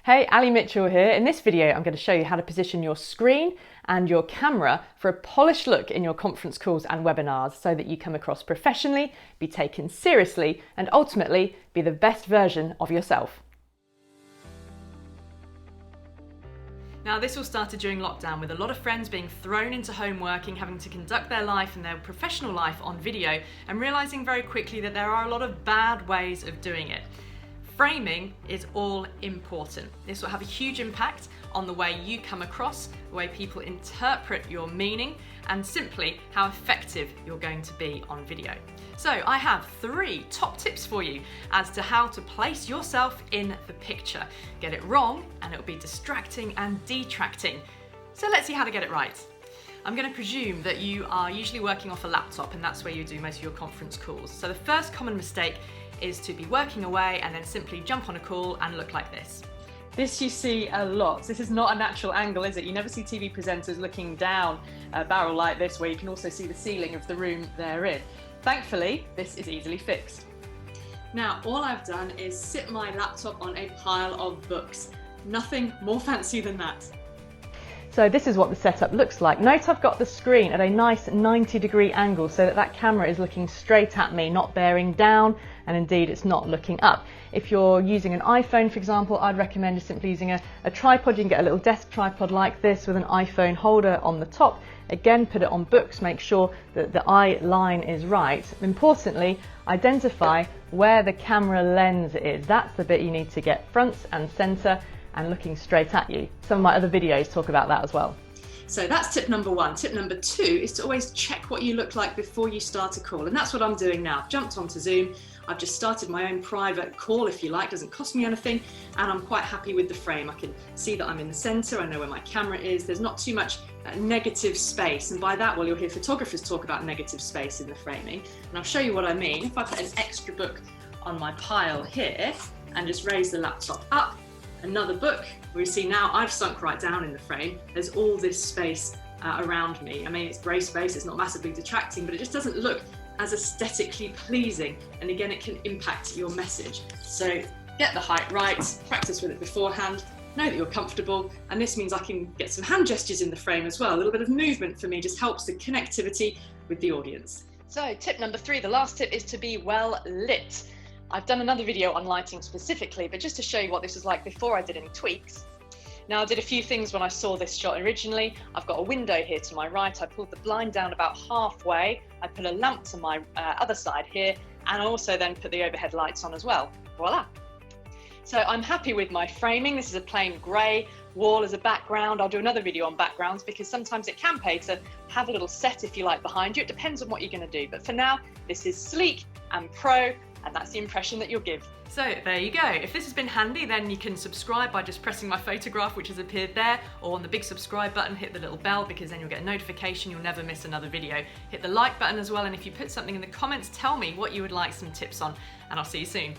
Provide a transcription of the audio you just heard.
Hey, Ali Mitchell here. In this video, I'm going to show you how to position your screen and your camera for a polished look in your conference calls and webinars so that you come across professionally, be taken seriously, and ultimately be the best version of yourself. Now, this all started during lockdown with a lot of friends being thrown into home working, having to conduct their life and their professional life on video, and realizing very quickly that there are a lot of bad ways of doing it. Framing is all important. This will have a huge impact on the way you come across, the way people interpret your meaning, and simply how effective you're going to be on video. So I have 3 top tips for you as to how to place yourself in the picture. Get it wrong and it'll be distracting and detracting. So let's see how to get it right. I'm going to presume that you are usually working off a laptop and that's where you do most of your conference calls. So the first common mistake is to be working away and then simply jump on a call and look like this. This you see a lot. This is not a natural angle, is it? You never see TV presenters looking down a barrel like this, where you can also see the ceiling of the room they're in. Thankfully, this is easily fixed. Now, all I've done is sit my laptop on a pile of books. Nothing more fancy than that. So this is what the setup looks like. Note I've got the screen at a nice 90-degree angle so that camera is looking straight at me, not bearing down, and indeed it's not looking up. If you're using an iPhone, for example, I'd recommend just simply using a tripod. You can get a little desk tripod like this with an iPhone holder on the top. Again, put it on books, make sure that the eye line is right. Importantly, identify where the camera lens is. That's the bit you need to get front and center and looking straight at you. Some of my other videos talk about that as well. So that's tip number 1. Tip number 2 is to always check what you look like before you start a call. And that's what I'm doing now. I've jumped onto Zoom. I've just started my own private call, if you like. Doesn't cost me anything. And I'm quite happy with the frame. I can see that I'm in the center. I know where my camera is. There's not too much negative space. And by that, well, you'll hear photographers talk about negative space in the framing. And I'll show you what I mean. If I put an extra book on my pile here and just raise the laptop up, another book, we see now I've sunk right down in the frame. There's all this space around me. I mean, it's grey space, it's not massively detracting, but it just doesn't look as aesthetically pleasing. And again, it can impact your message. So get the height right, practice with it beforehand, know that you're comfortable. And this means I can get some hand gestures in the frame as well. A little bit of movement for me just helps the connectivity with the audience. So tip number 3, the last tip, is to be well lit. I've done another video on lighting specifically, but just to show you what this was like before I did any tweaks. Now, I did a few things when I saw this shot originally. I've got a window here to my right. I pulled the blind down about halfway. I put a lamp to my other side here, and I also then put the overhead lights on as well. Voila. So I'm happy with my framing. This is a plain grey wall as a background. I'll do another video on backgrounds because sometimes it can pay to have a little set, if you like, behind you. It depends on what you're going to do. But for now, this is sleek and pro, and that's the impression that you'll give. So there you go. If this has been handy, then you can subscribe by just pressing my photograph, which has appeared there, or on the big subscribe button, hit the little bell, because then you'll get a notification, you'll never miss another video. Hit the like button as well, and if you put something in the comments, tell me what you would like some tips on, and I'll see you soon.